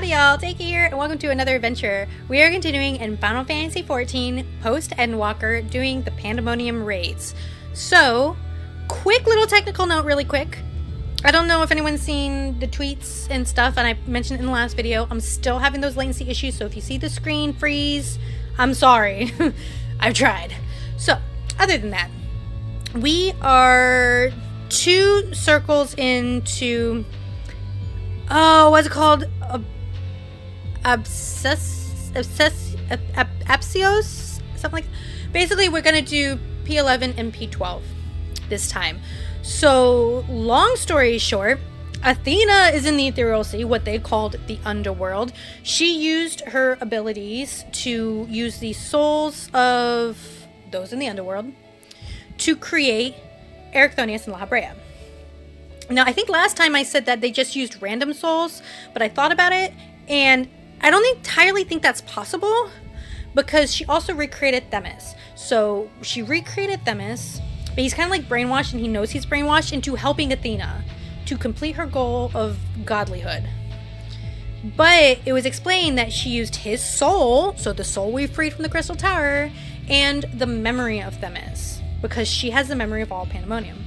Howdy y'all, Take here, and welcome to another adventure. We are continuing in Final Fantasy XIV post-Endwalker doing the Pandemonium raids. So, quick little technical note really quick. I don't know if anyone's seen the tweets and stuff, and I mentioned in the last video, I'm still having those latency issues, so if you see the screen freeze, I'm sorry. I've tried. So, other than that, we are 2 circles into... oh, what's it called? Apsios? Something like that. Basically, we're going to do P11 and P12 this time. So, long story short, Athena is in the Ethereal Sea, what they called the Underworld. She used her abilities to use the souls of those in the Underworld to create Ericthonius and La Habrea. Now, I think last time I said that they just used random souls, but I thought about it, and I don't entirely think that's possible, because she also recreated Themis. So, she recreated Themis, but he's kind of like brainwashed, and he knows he's brainwashed into helping Athena to complete her goal of godlyhood. But it was explained that she used his soul, so the soul we freed from the Crystal Tower, and the memory of Themis, because she has the memory of all Pandemonium.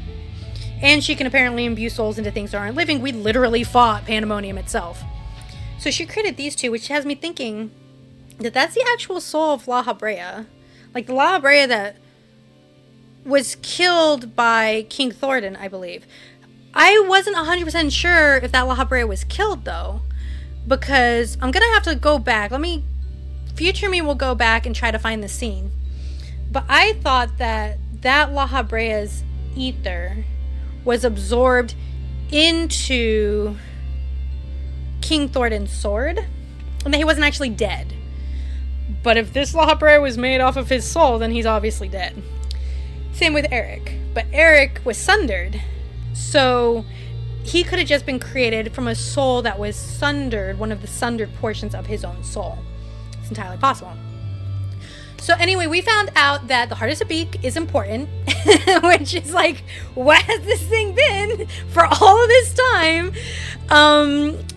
And she can apparently imbue souls into things that aren't living. We literally fought Pandemonium itself. So she created these 2, which has me thinking that that's the actual soul of La Habrea. Like the La Habrea that was killed by King Thornton, I believe. I wasn't 100% sure if that La Habrea was killed, though. Because I'm going to have to go back. Future me will go back and try to find the scene. But I thought that La Habrea's ether was absorbed into King Thornton's sword, and that he wasn't actually dead. But if this La Habrea was made off of his soul, then he's obviously dead. Same with Eric. But Eric was sundered, so he could have just been created from a soul that was sundered, one of the sundered portions of his own soul. It's entirely possible. So anyway, we found out that the Heart of Sabik is important, which is like, what has this thing been for all of this time?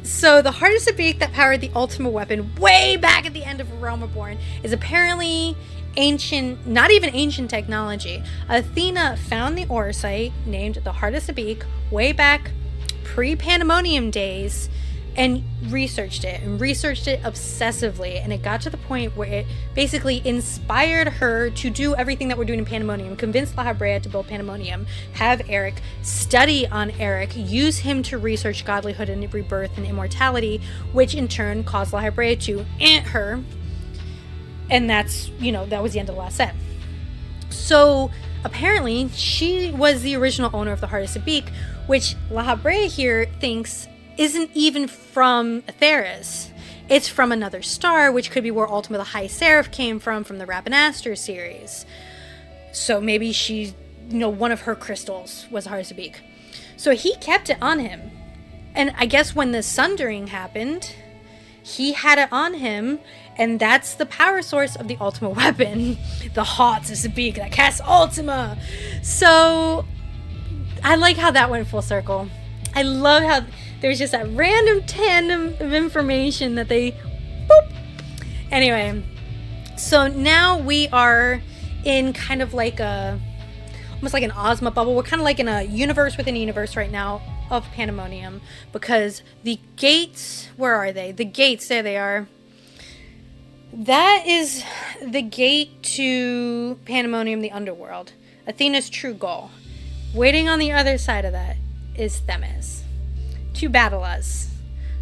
So the Heart of Sabik that powered the Ultima weapon way back at the end of Realm Reborn is apparently ancient, not even ancient technology. Athena found the ore site named the Heart of Sabik way back pre-Pandemonium days, and researched it obsessively, and it got to the point where it basically inspired her to do everything that we're doing in Pandemonium, convince La Habrea to build Pandemonium, have Eric study on Eric, use him to research godlyhood and rebirth and immortality, which in turn caused La Habrea to ant her, and that's, that was the end of the last set. So apparently she was the original owner of the Heart of Sabik, which La Habrea here thinks isn't even from Theris. It's from another star, which could be where Ultima the High Seraph came from the Rabanastre series. So maybe she, one of her crystals was Heart of Sabik. So he kept it on him. And I guess when the sundering happened, he had it on him, and that's the power source of the Ultima weapon. The Heart of Sabik that casts Ultima. So I like how that went full circle. I love how there's just that random tandem of information that they boop. Anyway, so now we are in kind of like almost like an Ozma bubble. We're kind of like in a universe within a universe right now of Pandemonium, because the gates, where are they? The gates, there they are. That is the gate to Pandemonium, the Underworld. Athena's true goal. Waiting on the other side of that is Themis to battle us,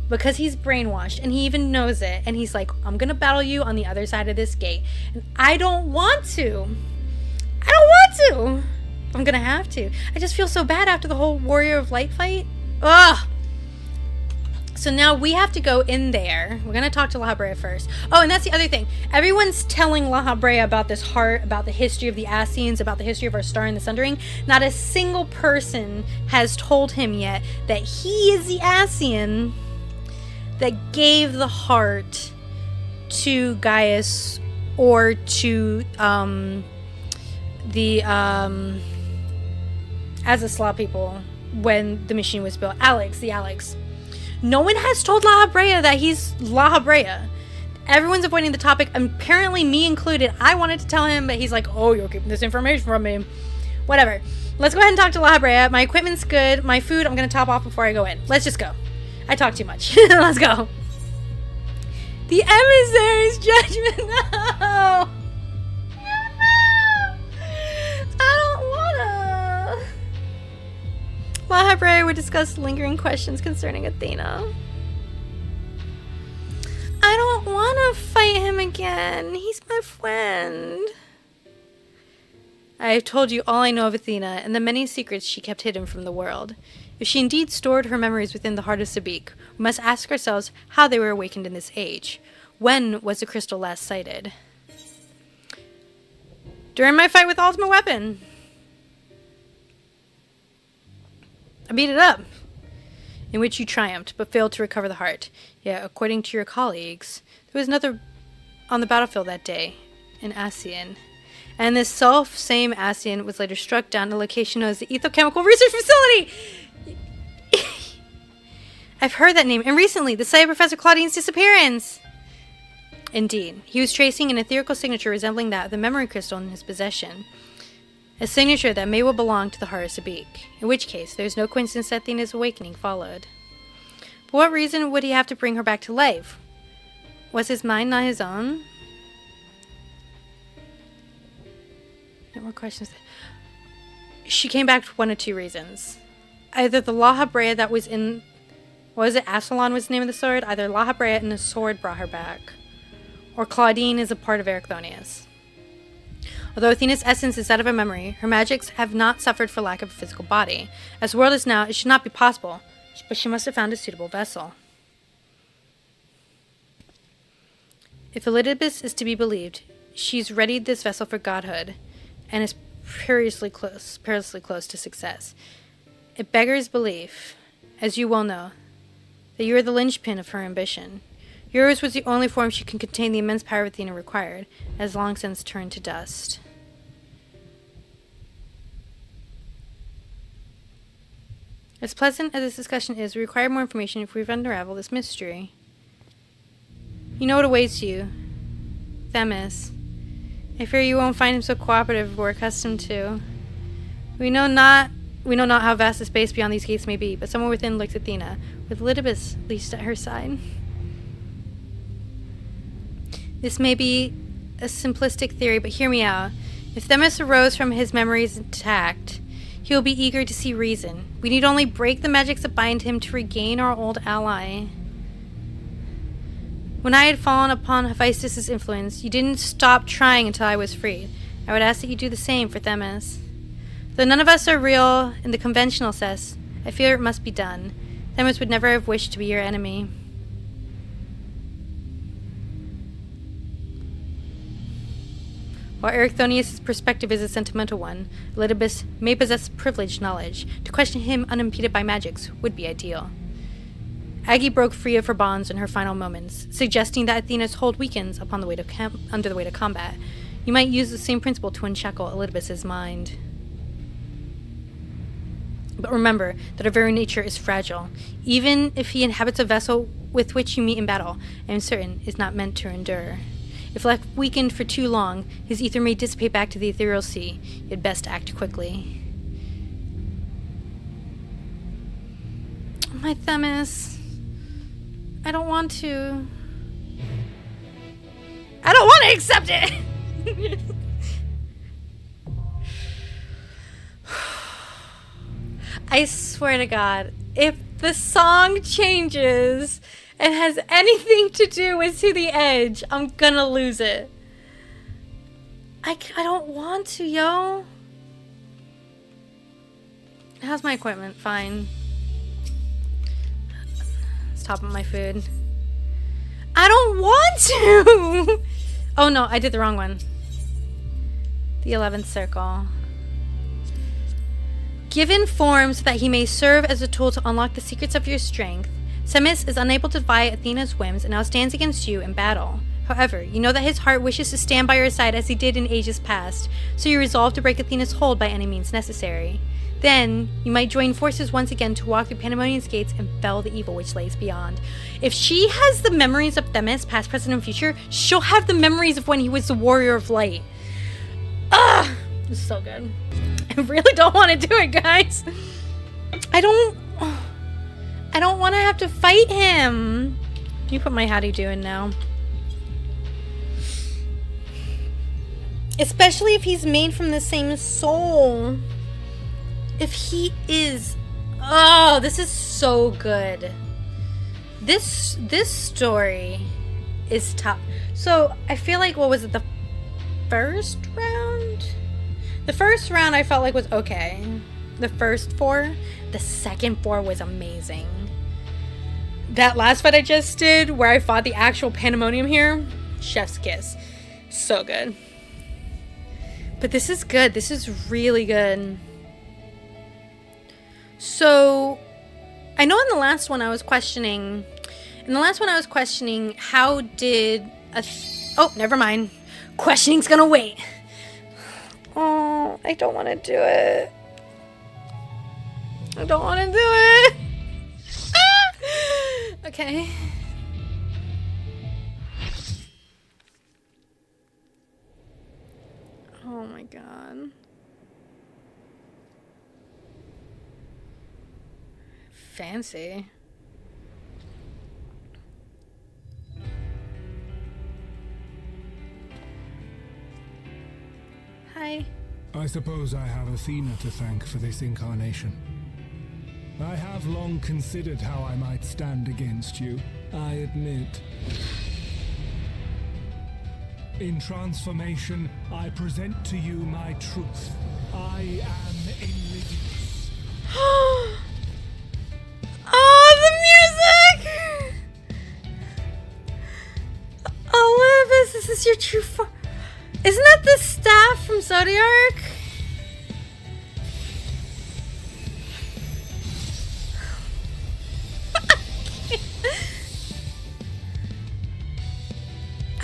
because he's brainwashed and he even knows it, and he's like, I'm gonna battle you on the other side of this gate, and I don't want to. I'm gonna have to. I just feel so bad after the whole Warrior of Light fight. Ugh. So now we have to go in there. We're gonna talk to La Habrea first. Oh, and that's the other thing. Everyone's telling La Habrea about this heart, about the history of the Ascians, about the history of our star and the Sundering. Not a single person has told him yet that he is the Ascian that gave the heart to Gaius, or to the Azaslaw people when the machine was built. The Alex. No one has told La Habrea that he's La Habrea. Everyone's avoiding the topic, apparently me included. I wanted to tell him, but he's like, oh, you're keeping this information from me. Whatever. Let's go ahead and talk to La Habrea. My equipment's good. My food, I'm going to top off before I go in. Let's just go. I talk too much. Let's go. The emissary's judgment. No. I don't wanna. La Habrea would discuss lingering questions concerning Athena. I don't want to fight him again. He's my friend. I have told you all I know of Athena and the many secrets she kept hidden from the world. If she indeed stored her memories within the Heart of Sabik, we must ask ourselves how they were awakened in this age. When was the crystal last sighted? During my fight with Ultima weapon. I beat it up. In which you triumphed, but failed to recover the heart. Yet, according to your colleagues, there was another on the battlefield that day, an Asian. And this same Asian was later struck down at a location known as the Ethochemical Research Facility! I've heard that name, and recently, the site of Professor Claudine's disappearance! Indeed, he was tracing an etherical signature resembling that of the memory crystal in his possession. A signature that may well belong to the Heart of Sabik, in which case there is no coincidence that Athena's awakening followed. But what reason would he have to bring her back to life? Was his mind not his own? No more questions. She came back for one of two reasons. Either the La Habrea that was in... Was it Ascalon was the name of the sword? Either La Habrea and the sword brought her back. Or Claudine is a part of Erechthonius. Although Athena's essence is that of a memory, her magics have not suffered for lack of a physical body. As the world is now, it should not be possible, but she must have found a suitable vessel. If Elidibus is to be believed, she's readied this vessel for godhood, and is perilously close to success. It beggars belief, as you well know, that you are the linchpin of her ambition. Yours was the only form she can contain the immense power Athena required, as long since turned to dust. As pleasant as this discussion is, we require more information if we've unraveled this mystery. You know what awaits you, Themis. I fear you won't find him so cooperative as we're accustomed to. We know not how vast the space beyond these gates may be, but somewhere within lurks Athena, with Elidibus leashed at her side. This may be a simplistic theory, but hear me out. If Themis arose from his memories intact, he will be eager to see reason. We need only break the magics that bind him to regain our old ally. When I had fallen upon Hephaestus' influence, you didn't stop trying until I was freed. I would ask that you do the same for Themis. Though none of us are real in the conventional sense, I fear it must be done. Themis would never have wished to be your enemy. While Erechthonius' perspective is a sentimental one, Elidibus may possess privileged knowledge. To question him unimpeded by magics would be ideal. Aggie broke free of her bonds in her final moments, suggesting that Athena's hold weakens upon the weight of under the weight of combat. You might use the same principle to unshackle Elidibus' mind. But remember that our very nature is fragile. Even if he inhabits a vessel with which you meet in battle, I am certain is not meant to endure. If left weakened for too long, his ether may dissipate back to the ethereal sea. You'd best act quickly. My Themis. I don't want to. I don't want to accept it! I swear to God, if the song changes and has anything to do with To the Edge, I'm gonna lose it. I don't want to, yo. How's my equipment? Fine. Let's top up my food. I don't want to! Oh no, I did the wrong one. The 11th circle. Given form so that he may serve as a tool to unlock the secrets of your strength, Themis is unable to defy Athena's whims and now stands against you in battle. However, you know that his heart wishes to stand by your side as he did in ages past, so you resolve to break Athena's hold by any means necessary. Then you might join forces once again to walk through Pandemonium's gates and fell the evil which lays beyond. If she has the memories of Themis, past, present, and future, she'll have the memories of when he was the Warrior of Light. Ugh! This is so good. I really don't want to do it, guys. I don't want to have to fight him. Let me put my how do you doing now. Especially if he's made from the same soul. If he is... Oh, this is so good. This story is tough. So, I feel like, what was it, the first round? The first round I felt like was okay. The first 4. The second 4 was amazing. That last fight I just did, where I fought the actual Pandemonium here, chef's kiss. So good. But this is good. This is really good. So, I know in the last one I was questioning... how did... oh, never mind. Questioning's gonna wait. Oh, I don't want to do it. I don't want to do it. Okay. Oh my god. Fancy. Hi. I suppose I have Athena to thank for this incarnation. I have long considered how I might stand against you, I admit. In transformation, I present to you my truth. I am Enlidius. Oh, the music! Olympus, this is your true form. Isn't that the staff from Zodiac?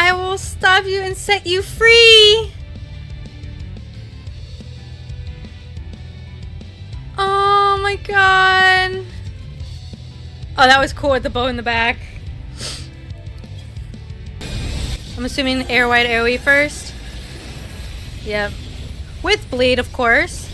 I will stop you and set you free. Oh my god. Oh, that was cool with the bow in the back. I'm assuming air wide AoE first. Yep. With bleed, of course.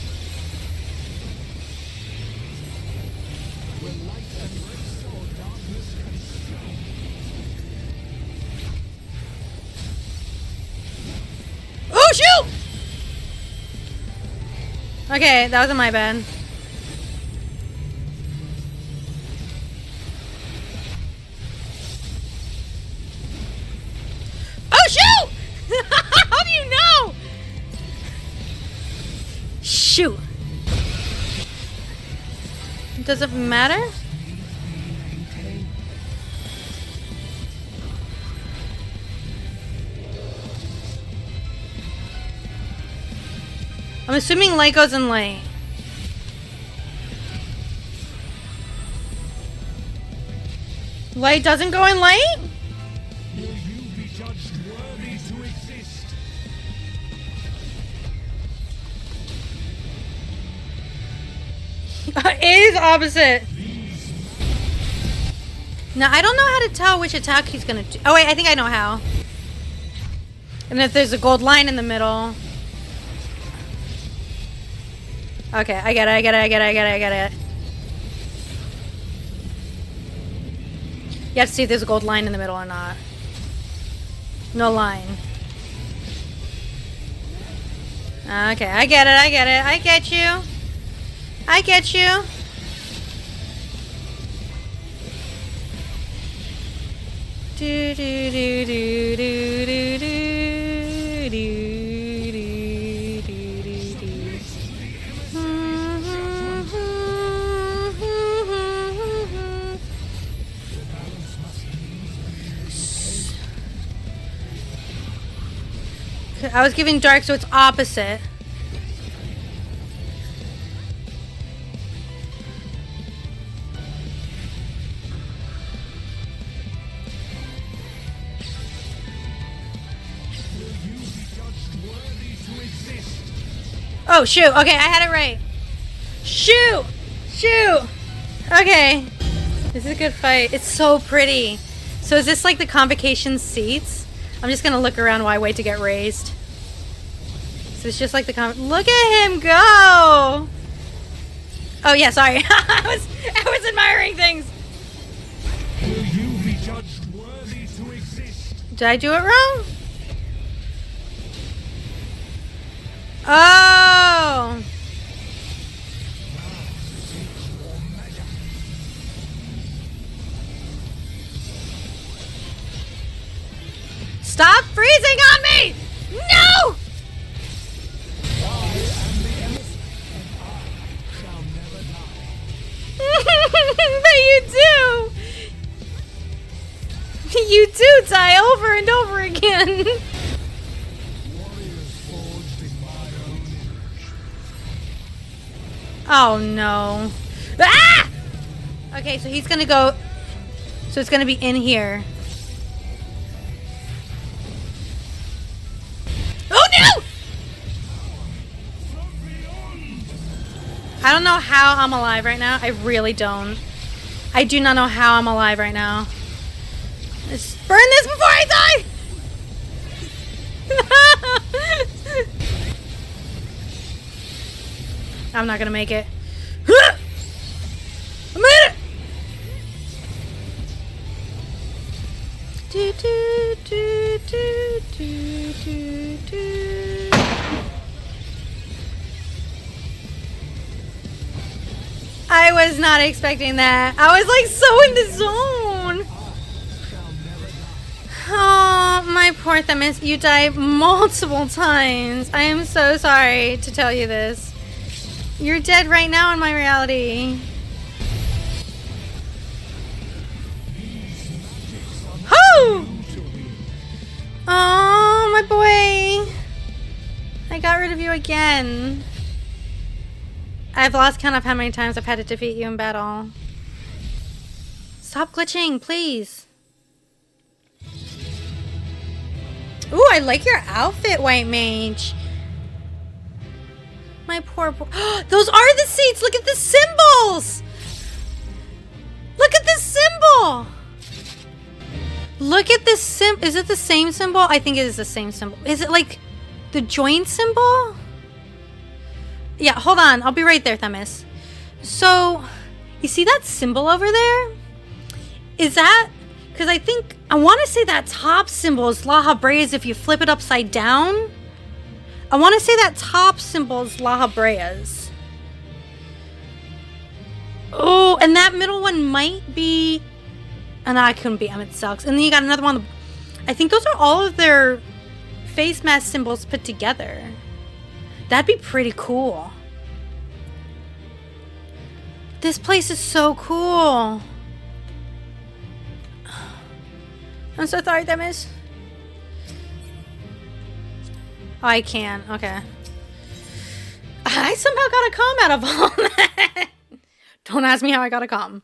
Oh, shoot! Okay, that wasn't my bad. Oh, shoot! How do you know? Shoot. Does it matter? I'm assuming light goes in light. Light doesn't go in light? Will you be judged worthy to exist? It is opposite. Now, I don't know how to tell which attack he's gonna do. Oh, wait, I think I know how. And if there's a gold line in the middle. Okay, I get it. You have to see if there's a gold line in the middle or not. No line. Okay, I get it. I get you. I get you. Do do do do do do do do do do do. I was giving dark, so it's opposite. Oh, shoot. Okay, I had it right. Shoot! Shoot! Okay. This is a good fight. It's so pretty. So is this like the convocation seats? I'm just gonna look around while I wait to get raised. So it's just like the look at him go! Oh yeah, sorry. I was admiring things. Will you be judged worthy to exist? Did I do it wrong? Oh! Stop freezing on me! No! But you do! You do die over and over again! Oh no. Ah! Okay, so he's gonna go. So it's gonna be in here. Oh no! I don't know how I'm alive right now. I really don't. I do not know how I'm alive right now. Let's burn this before I die! I'm not gonna make it. I made it! Do, do, do, do, do, do, do. I was not expecting that. I was like so in the zone. Oh, my poor Themis. You died multiple times. I am so sorry to tell you this. You're dead right now in my reality. Oh! Oh, my boy. I got rid of you again. I've lost count of how many times I've had to defeat you in battle. Stop glitching, please. Ooh, I like your outfit, White Mage. My poor boy. Those are the seats! Look at the symbols! Look at this symbol! Look at this symbol. Is it the same symbol? I think it is the same symbol. Is it like the joint symbol? Yeah, hold on. I'll be right there, Themis. So, you see that symbol over there? Is that... Because I want to say that top symbol is La Habrea's if you flip it upside down. I want to say that top symbol is La Habrea's. Oh, and that middle one might be... Oh, no, I couldn't be. It sucks. And then you got another one. I think those are all of their face mask symbols put together. That'd be pretty cool. This place is so cool. I'm so sorry, Themis. Oh, I can. Okay. I somehow got a comm out of all that. Don't ask me how I got a comm.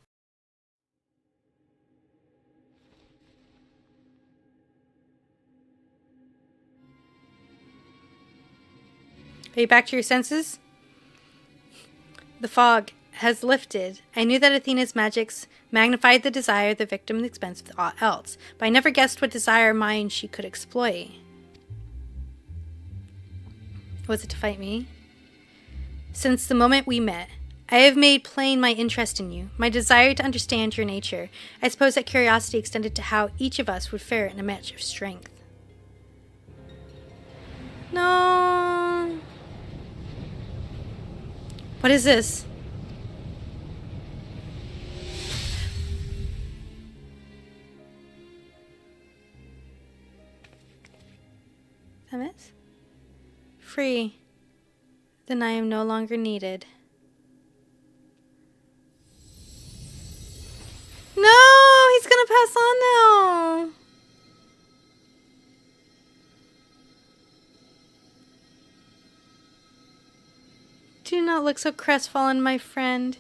Are you back to your senses? The fog has lifted. I knew that Athena's magics magnified the desire of the victim at the expense of all else, but I never guessed what desire of mine she could exploit. Was it to fight me? Since the moment we met, I have made plain my interest in you, my desire to understand your nature. I suppose that curiosity extended to how each of us would fare in a match of strength. No. What is this? Themis? Free. Then I am no longer needed. No! He's gonna pass on now! Do not look so crestfallen, my friend.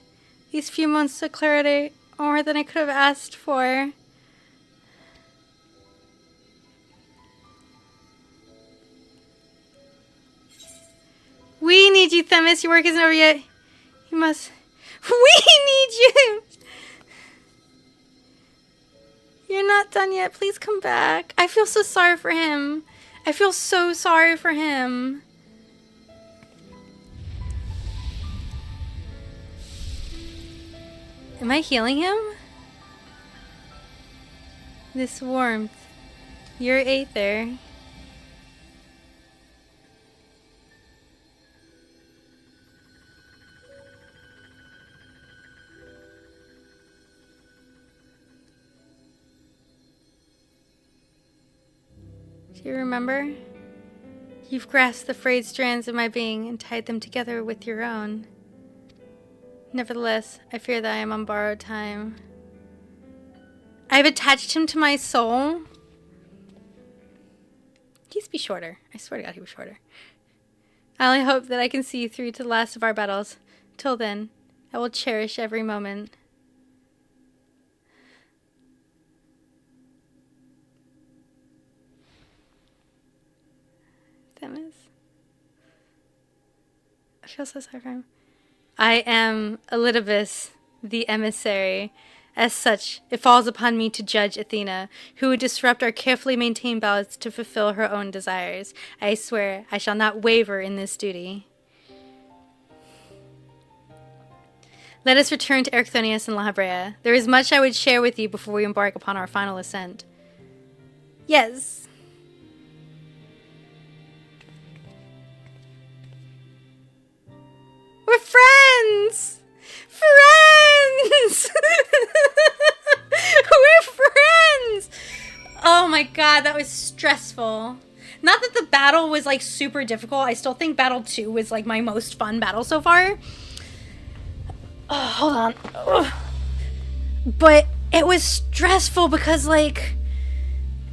These few months of clarity are more than I could have asked for. We need you, Themis. Your work isn't over yet. You must... We need you! You're not done yet. Please come back. I feel so sorry for him. I feel so sorry for him. Am I healing him? This warmth. Your aether. Do you remember? You've grasped the frayed strands of my being and tied them together with your own. Nevertheless, I fear that I am on borrowed time. I have attached him to my soul. He used to be shorter. I swear to God, he was shorter. I only hope that I can see you through to the last of our battles. Till then, I will cherish every moment. Themis. I feel so sorry for him. I am Elidibus, the emissary. As such, it falls upon me to judge Athena, who would disrupt our carefully maintained balance to fulfill her own desires. I swear I shall not waver in this duty. Let us return to Erichthonius and La Habrea. There is much I would share with you before we embark upon our final ascent. Yes. We're friends! Friends! We're friends! Oh my god, that was stressful. Not that the battle was like super difficult. I still think battle 2 was like my most fun battle so far. Oh, hold on. Ugh. But it was stressful because like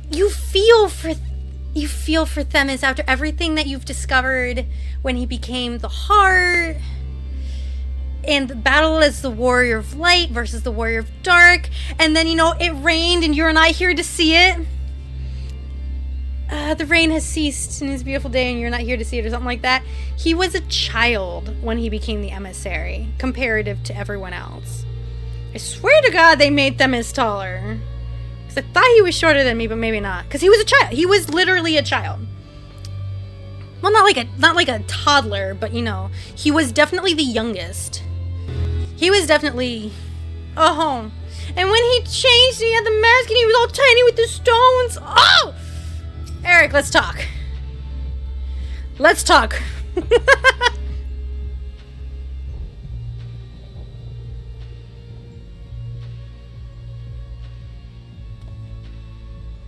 you feel for Themis after everything that you've discovered when he became the heart. And the battle as the warrior of light versus the warrior of dark. And then, you know, it rained and you're not here to see it. The rain has ceased in this beautiful day and you're not here to see it or something like that. He was a child when he became the emissary, comparative to everyone else. I swear to God they made Themis taller. Because I thought he was shorter than me, but maybe not. Because he was a child. He was literally a child. Well, not like a toddler, but, you know, he was definitely the youngest. He was definitely... Oh. And when he changed, he had the mask and he was all tiny with the stones. Oh! Eric, let's talk. Let's talk.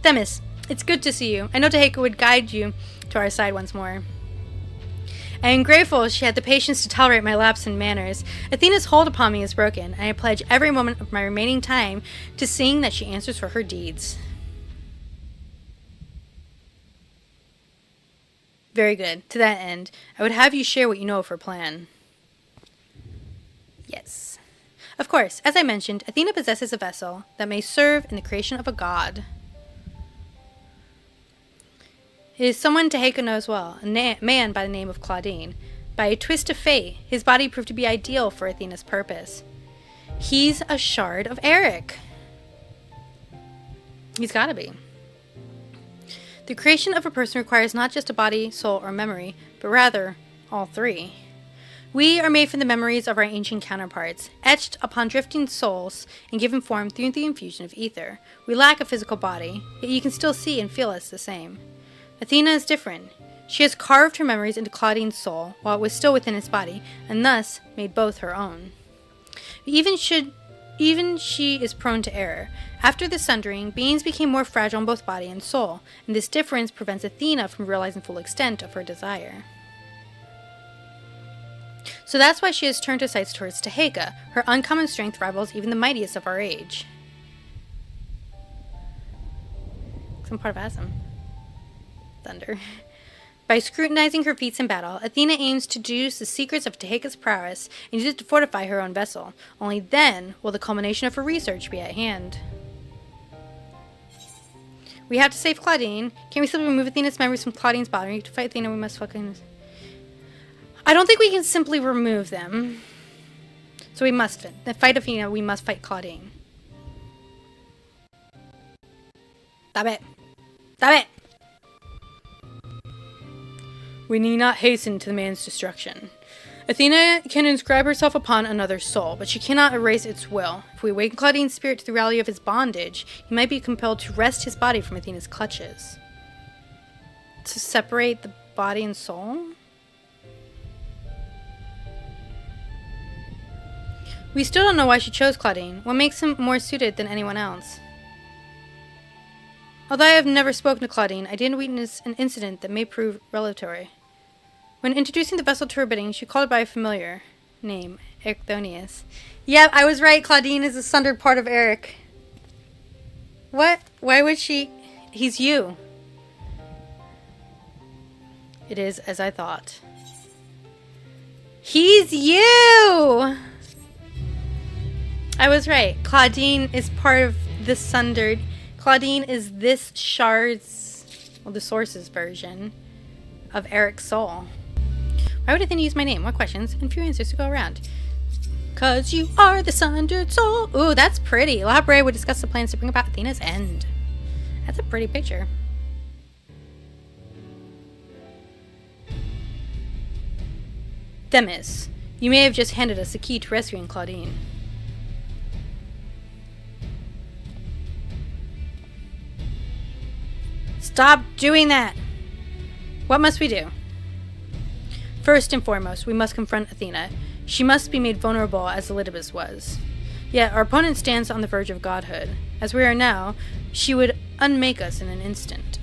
Themis, it's good to see you. I know Teheka would guide you to our side once more. I am grateful she had the patience to tolerate my lapse in manners. Athena's hold upon me is broken, and I pledge every moment of my remaining time to seeing that she answers for her deeds. Very good. To that end, I would have you share what you know of her plan. Yes. Of course, as I mentioned, Athena possesses a vessel that may serve in the creation of a god. It is someone Teheka knows well, a man by the name of Claudine. By a twist of fate, his body proved to be ideal for Athena's purpose. He's a shard of Eric. He's gotta be. The creation of a person requires not just a body, soul, or memory, but rather all three. We are made from the memories of our ancient counterparts, etched upon drifting souls and given form through the infusion of ether. We lack a physical body, yet you can still see and feel us the same. Athena is different. She has carved her memories into Claudine's soul while it was still within its body, and thus made both her own. Even she is prone to error. After the sundering, beings became more fragile in both body and soul, and this difference prevents Athena from realizing the full extent of her desire. So that's why she has turned her sights towards Teheka. Her uncommon strength rivals even the mightiest of our age. Some part of Asm. Thunder. By scrutinizing her feats in battle, Athena aims to deduce the secrets of Teheka's prowess and use it to fortify her own vessel. Only then will the culmination of her research be at hand. We have to save Claudine. Can we simply remove Athena's memories from Claudine's body? To fight Athena, we must fucking... I don't think we can simply remove them. So we must fight Athena, we must fight Claudine. Stop it. Stop it! We need not hasten to the man's destruction. Athena can inscribe herself upon another's soul, but she cannot erase its will. If we awaken Claudine's spirit to the reality of his bondage, he might be compelled to wrest his body from Athena's clutches. To separate the body and soul? We still don't know why she chose Claudine. What makes him more suited than anyone else? Although I have never spoken to Claudine, I did witness an incident that may prove revelatory. When introducing the vessel to her bidding, she called by a familiar name, Ericthonius. Yep, I was right. Claudine is a sundered part of Eric. What? Why would she? He's you. It is as I thought. He's you! I was right. Claudine is part of the sundered. Claudine is this shard's, well, the source's version of Eric's soul. Why would Athena use my name? What questions? And few answers to go around. 'Cause you are the sundered soul. Ooh, that's pretty. Lahabrea would discuss the plans to bring about Athena's end. That's a pretty picture. Themis, you may have just handed us the key to rescuing Claudine. Stop doing that! What must we do? First and foremost, we must confront Athena. She must be made vulnerable as Elidibus was. Yet our opponent stands on the verge of godhood. As we are now, she would unmake us in an instant.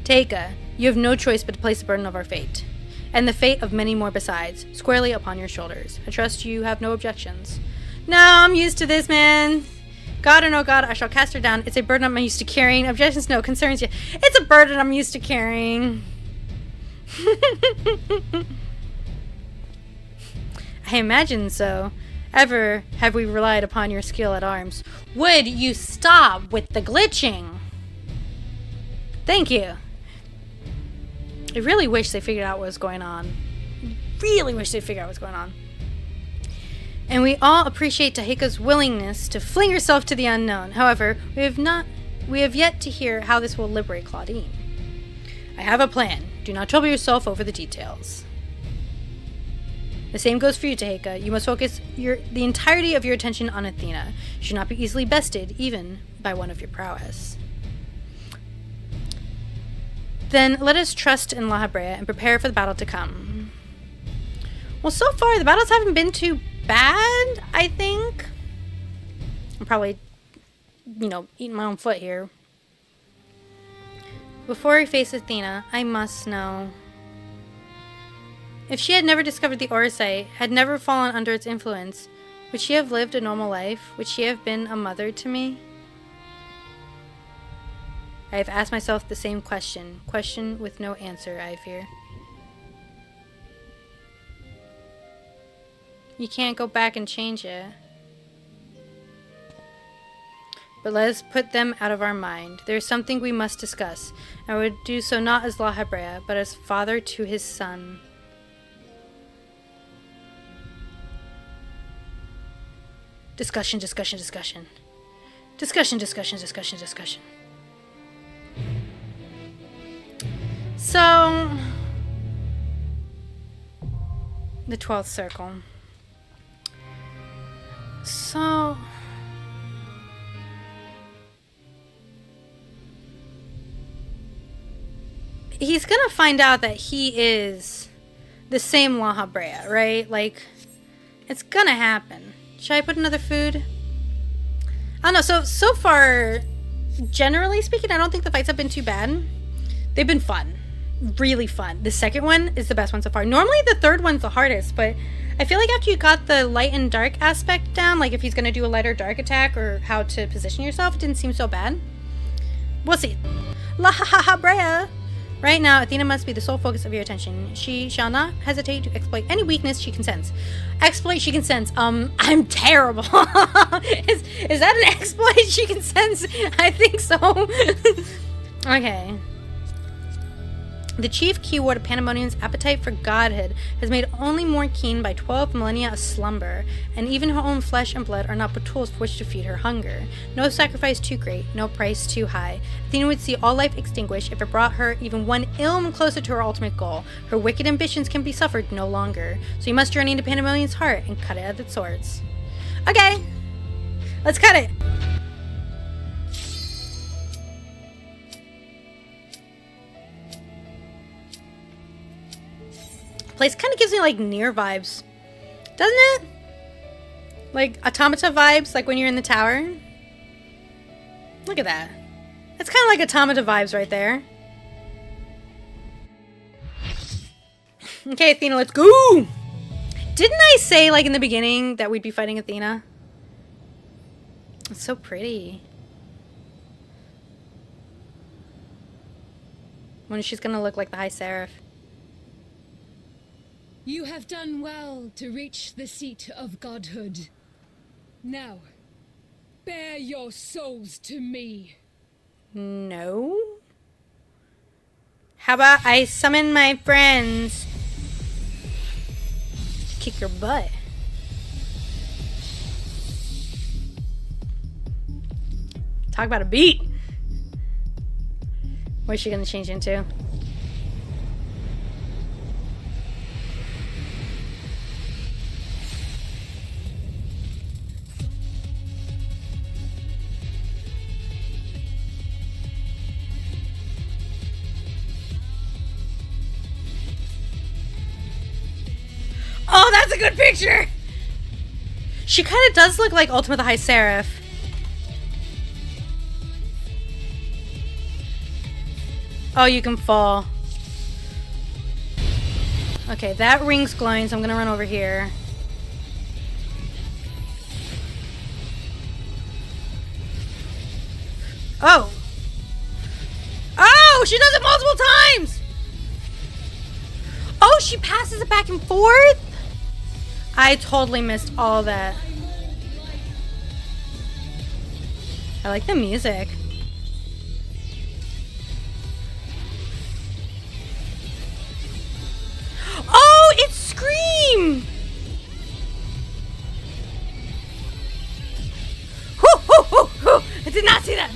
Taika, you have no choice but to place the burden of our fate, and the fate of many more besides, squarely upon your shoulders. I trust you have no objections. No, I'm used to this, man. God or no God, I shall cast her down. It's a burden I'm used to carrying. Objections, no. Concerns, yeah. It's a burden I'm used to carrying. I imagine so. Ever have we relied upon your skill at arms? Would you stop with the glitching? Thank you. I really wish they figured out what was going on. Really wish they figured out what's going on. And we all appreciate Tahika's willingness to fling herself to the unknown. However, we have yet to hear how this will liberate Claudine. I have a plan. Do not trouble yourself over the details. The same goes for you, Tahika. You must focus the entirety of your attention on Athena. She should not be easily bested, even by one of your prowess. Then let us trust in Lahabrea and prepare for the battle to come. Well, so far, the battles haven't been too bad, I think. I'm probably, eating my own foot here. Before we face Athena, I must know. If she had never discovered the Orisite, had never fallen under its influence, would she have lived a normal life? Would she have been a mother to me? I have asked myself the same question. Question with no answer, I fear. You can't go back and change it. But let us put them out of our mind. There is something we must discuss. I would do so not as Lahabrea, but as father to his son. Discussion, discussion, discussion. Discussion, discussion, discussion, discussion. So, the 12th circle. So, he's gonna find out that he is the same Lahabrea, right? Like, it's gonna happen. Should I put another food? I don't know. So far, generally speaking, I don't think the fights have been too bad. They've been fun. Really fun. The second one is the best one so far. Normally, the third one's the hardest, but I feel like after you got the light and dark aspect down, like if he's going to do a light or dark attack or how to position yourself, it didn't seem so bad. We'll see. Lahabrea! Right now, Athena must be the sole focus of your attention. She shall not hesitate to exploit any weakness she can sense. Exploit she can sense. I'm terrible. Is that an exploit she can sense? I think so. Okay. The chief keyword of Pandemonium's appetite for godhood has made only more keen by 12 millennia of slumber, and even her own flesh and blood are not but tools for which to feed her hunger. No sacrifice too great, no price too high. Athena would see all life extinguish if it brought her even one ilm closer to her ultimate goal. Her wicked ambitions can be suffered no longer, so you must journey into Pandemonium's heart and cut it at its source. Okay, let's cut it! Place kind of gives me like Nier vibes, doesn't it? Like Automata vibes, like when you're in the tower. Look at that. That's kind of like Automata vibes right there. Okay, Athena, let's go! Didn't I say like in the beginning that we'd be fighting Athena? It's so pretty. When she's gonna look like the High Seraph. You have done well to reach the seat of godhood. Now, bear your souls to me. No? How about I summon my friends? Kick your butt. Talk about a beat. What's she gonna change into? Oh, that's a good picture! She kind of does look like Ultima the High Seraph. Oh, you can fall. Okay, that ring's glowing, so I'm gonna run over here. Oh! Oh, she does it multiple times! Oh, she passes it back and forth? I totally missed all that. I like the music. Oh, it's Scream! Hoo, hoo, hoo, hoo. I did not see that.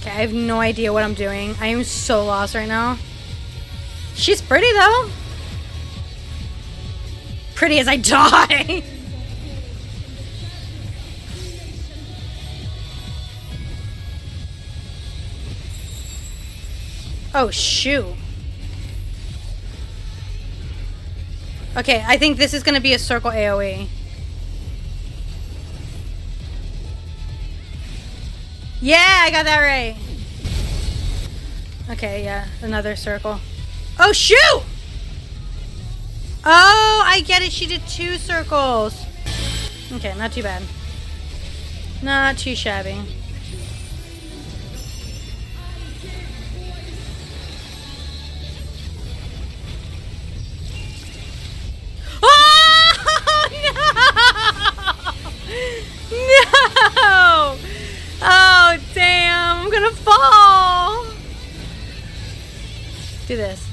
Okay, I have no idea what I'm doing. I am so lost right now. She's pretty though. Pretty as I die. Oh, shoot. Okay, I think this is going to be a circle AoE. Yeah, I got that right. Okay, yeah, another circle. Oh, shoot! Oh, I get it. She did 2 circles. Okay, not too bad. Not too shabby. Oh, no! No! Oh, damn. I'm gonna fall. Do this.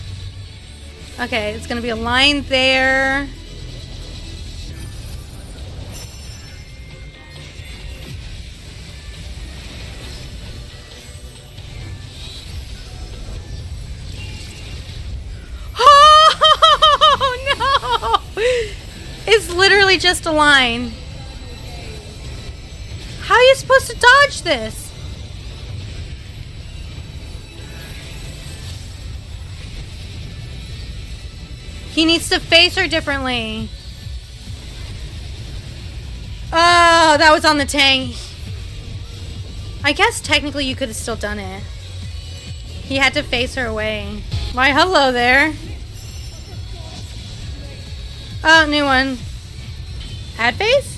Okay, it's gonna be a line there. Oh no! It's literally just a line. How are you supposed to dodge this? He needs to face her differently. Oh, that was on the tank. I guess technically you could have still done it. He had to face her away. Why, hello there. Oh, new one. Add face?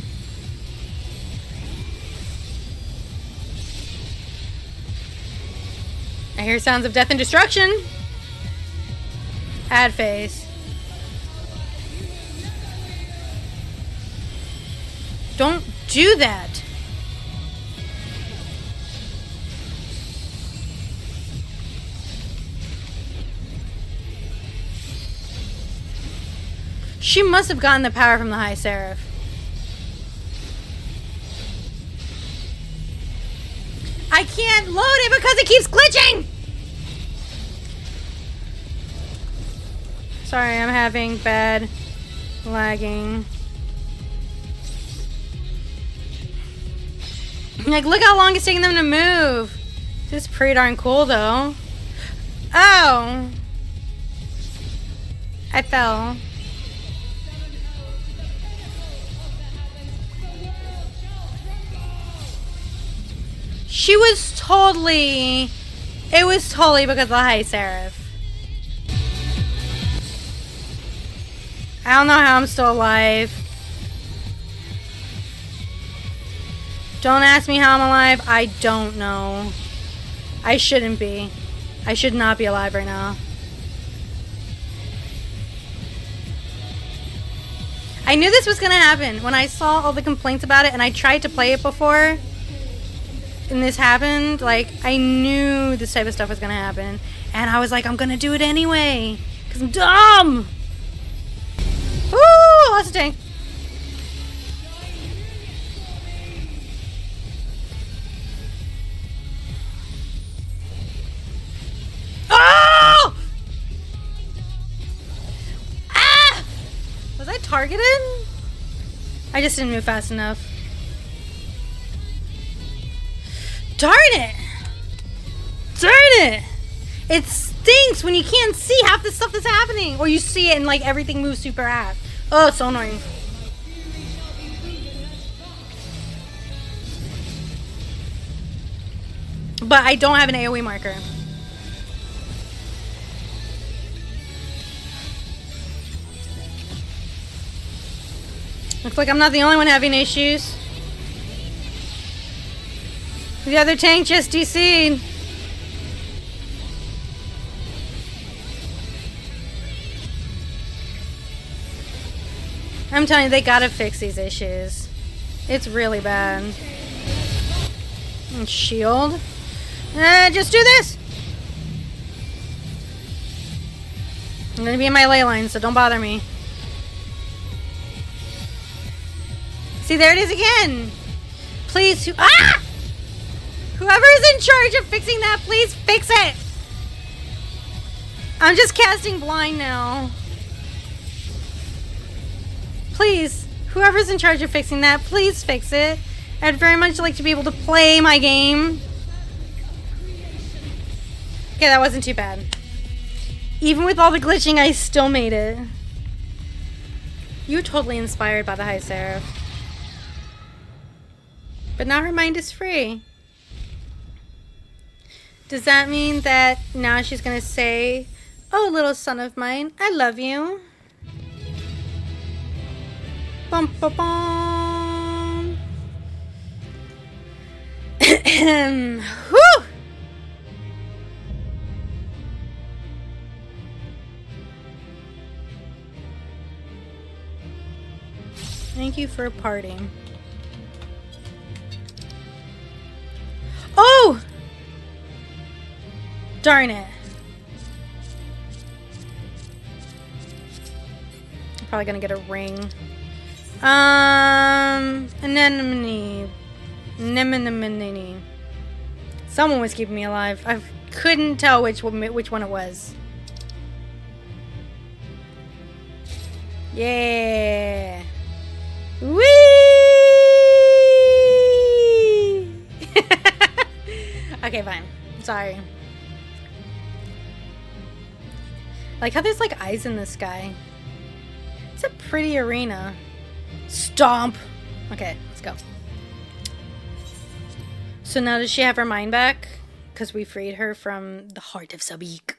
I hear sounds of death and destruction. Add face. Don't do that. She must have gotten the power from the High Seraph. I can't load it because it keeps glitching! Sorry, I'm having bad lagging. Like, look how long it's taking them to move. This is pretty darn cool, though. Oh! I fell. She was totally... It was totally because of the High Seraph. I don't know how I'm still alive. Don't ask me how I'm alive. I don't know. I shouldn't be. I should not be alive right now. I knew this was gonna happen when I saw all the complaints about it and I tried to play it before and this happened. Like, I knew this type of stuff was gonna happen and I was like, I'm gonna do it anyway because I'm dumb. Ooh, lost a tank. Oh! Ah! Was I targeted? I just didn't move fast enough. Darn it! Darn it! It stinks when you can't see half the stuff that's happening. Or you see it and like everything moves super fast. Oh, it's so annoying. But I don't have an AoE marker. Looks like I'm not the only one having issues. The other tank just DC'd. I'm telling you, they gotta fix these issues. It's really bad. And shield. Just do this! I'm gonna be in my ley line, so don't bother me. See, there it is again! Please, ah! Whoever is in charge of fixing that, please fix it! I'm just casting blind now. Please, whoever's in charge of fixing that, please fix it. I'd very much like to be able to play my game. Okay, that wasn't too bad. Even with all the glitching, I still made it. You were totally inspired by the High Seraph. But now her mind is free. Does that mean that now she's gonna say, "Oh, little son of mine, I love you"? Bum, bum, bum. Whew! Thank you for partying. Oh! Darn it. I'm probably gonna get a ring. Anemone. Anemone. Someone was keeping me alive. I couldn't tell which one it was. Yeah. Whee! Okay, fine. Sorry. Like how there's like eyes in the sky. It's a pretty arena. Stomp. Okay, let's go. So now does she have her mind back? Because we freed her from the Heart of Sabik.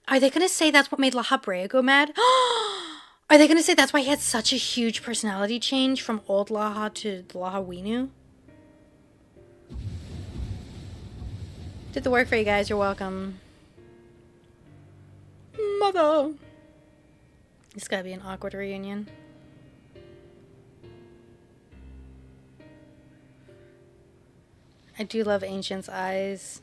Are they going to say that's what made Laha Brea go mad? Are they going to say that's why he had such a huge personality change from old Laha to the Laha we knew? Did the work for you guys. You're welcome. Mother. It's gotta be an awkward reunion. I do love Ancient's eyes.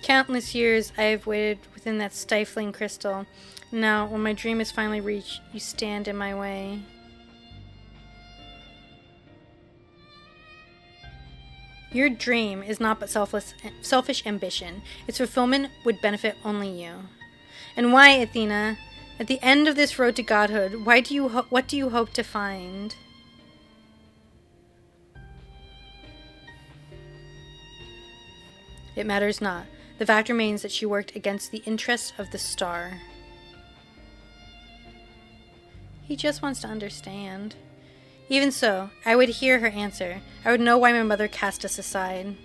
Countless years I have waited within that stifling crystal. Now, when my dream is finally reached, you stand in my way. Your dream is not but selfish ambition. Its fulfillment would benefit only you. And why, Athena? At the end of this road to godhood, what do you hope to find? It matters not. The fact remains that she worked against the interests of the star. He just wants to understand. Even so, I would hear her answer. I would know why my mother cast us aside.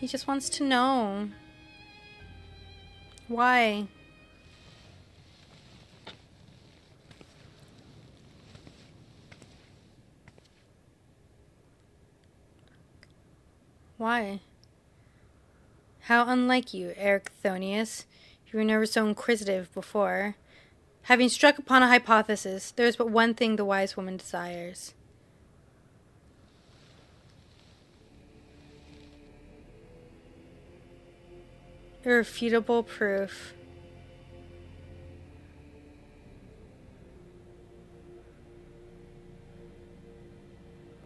He just wants to know. Why? Why? How unlike you, Erechthonius. You were never so inquisitive before. Having struck upon a hypothesis, there is but one thing the wise woman desires. Irrefutable proof.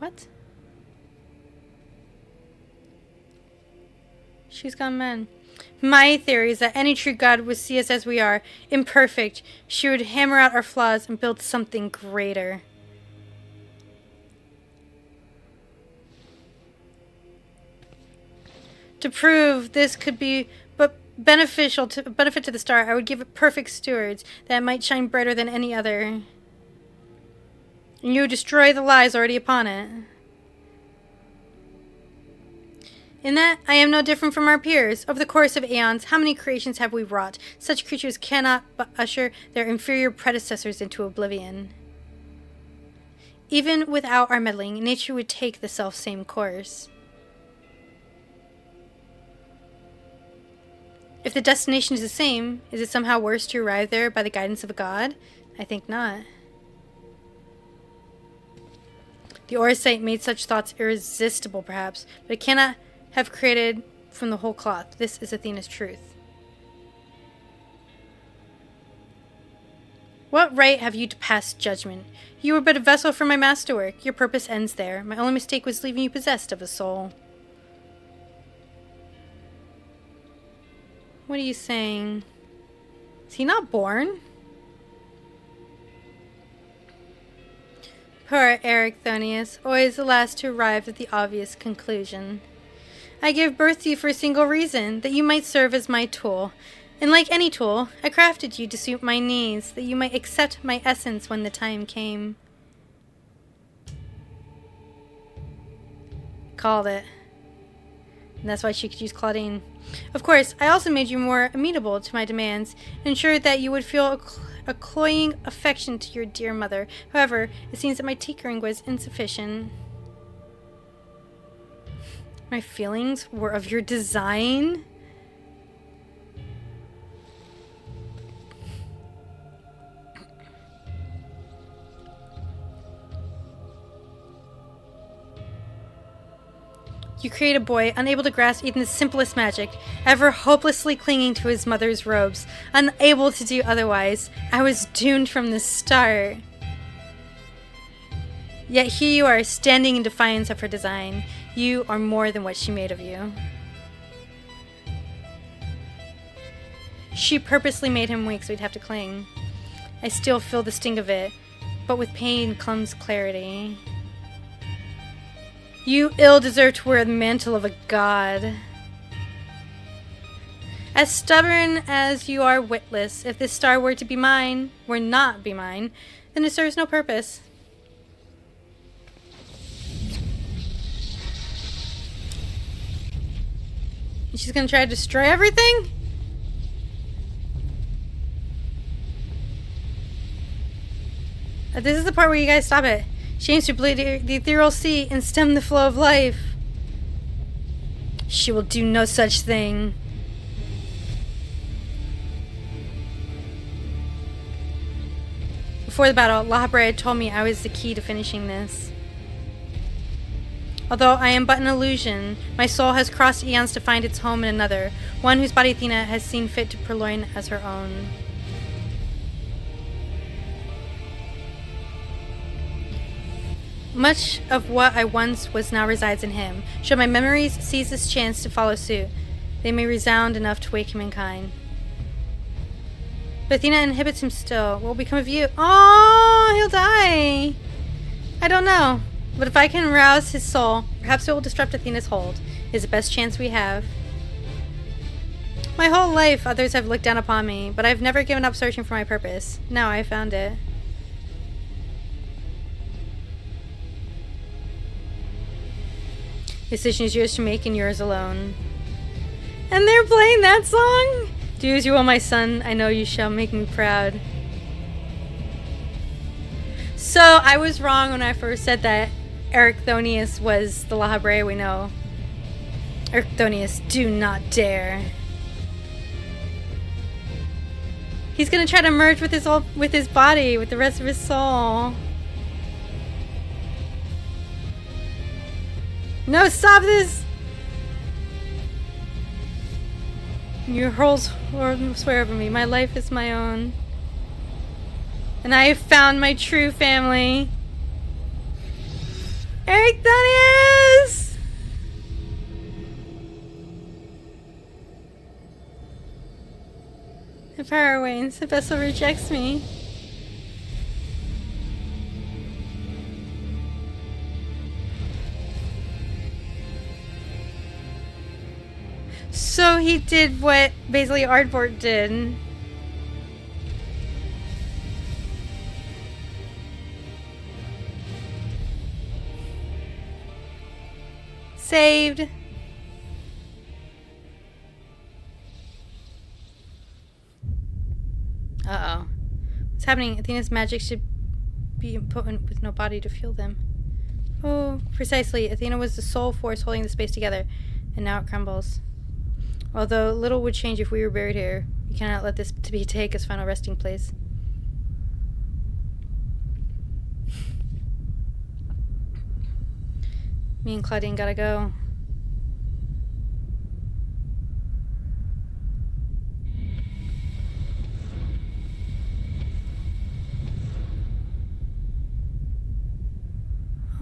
What? She's gone mad. My theory is that any true God would see us as we are, imperfect. She would hammer out our flaws and build something greater. To prove this could be but benefit to the star, I would give it perfect stewards, that it might shine brighter than any other. And you would destroy the lies already upon it. In that, I am no different from our peers. Over the course of aeons, how many creations have we wrought? Such creatures cannot but usher their inferior predecessors into oblivion. Even without our meddling, nature would take the self-same course. If the destination is the same, is it somehow worse to arrive there by the guidance of a god? I think not. The Oracite made such thoughts irresistible, perhaps, but it cannot have created from the whole cloth. This is Athena's truth. What right have you to pass judgment? You were but a vessel for my masterwork. Your purpose ends there. My only mistake was leaving you possessed of a soul. What are you saying? Is he not born? Poor Erechthonius, always the last to arrive at the obvious conclusion. I gave birth to you for a single reason, that you might serve as my tool. And like any tool, I crafted you to suit my needs, that you might accept my essence when the time came. Called it. And that's why she could use Claudine. Of course, I also made you more amenable to my demands, and ensured that you would feel a cloying affection to your dear mother. However, it seems that my tinkering was insufficient. My feelings were of your design? You create a boy unable to grasp even the simplest magic, ever hopelessly clinging to his mother's robes, unable to do otherwise. I was doomed from the start. Yet here you are, standing in defiance of her design. You are more than what she made of you. She purposely made him weak so he'd have to cling. I still feel the sting of it, but with pain comes clarity. You ill deserve to wear the mantle of a god. As stubborn as you are witless, if this star were not be mine, then it serves no purpose. She's gonna try to destroy everything? This is the part where you guys stop it. She aims to bleed the ethereal sea and stem the flow of life. She will do no such thing. Before the battle, La Habrea told me I was the key to finishing this. Although I am but an illusion, my soul has crossed eons to find its home in another, one whose body Athena has seen fit to purloin as her own. Much of what I once was now resides in him. Should my memories seize this chance to follow suit, they may resound enough to wake him in kind. But Athena inhibits him still. What will become of you? Oh, he'll die. I don't know. But if I can rouse his soul, perhaps it will disrupt Athena's hold. It is the best chance we have. My whole life, others have looked down upon me, but I've never given up searching for my purpose. Now I found it. The decision is yours to make and yours alone. And they're playing that song? Do as you will, my son. I know you shall make me proud. So, I was wrong when I first said that Erichthonius was the La Habrea we know. Erichthonius, do not dare. He's gonna try to merge with his body, with the rest of his soul. No, stop this! Your holes swear over me. My life is my own. And I have found my true family. Erichthonius! The power wanes. The vessel rejects me. So he did what basically Ardbort did. Saved. Uh-oh. What's happening? Athena's magic should be impotent with no body to fuel them. Oh, precisely. Athena was the sole force holding the space together, and now it crumbles. Although little would change if we were buried here, we cannot let this to be take as final resting place. Me and Claudine gotta go.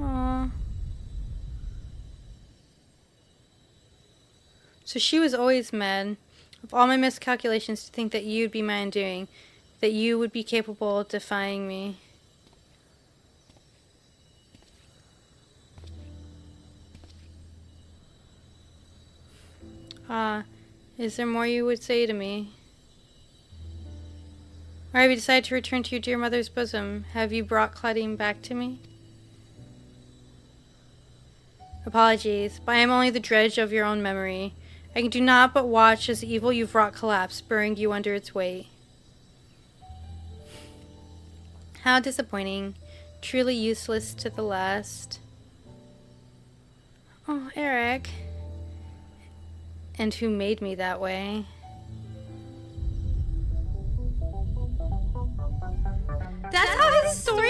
Aww. So she was always mad. Of all my miscalculations, to think that you'd be my undoing, that you would be capable of defying me. Is there more you would say to me? Or have you decided to return to your dear mother's bosom? Have you brought Claudine back to me? Apologies, but I am only the dredge of your own memory. I do not but watch as the evil you've wrought collapse, burying you under its weight. How disappointing. Truly useless to the last. Oh, Eric. And who made me that way? That's how his story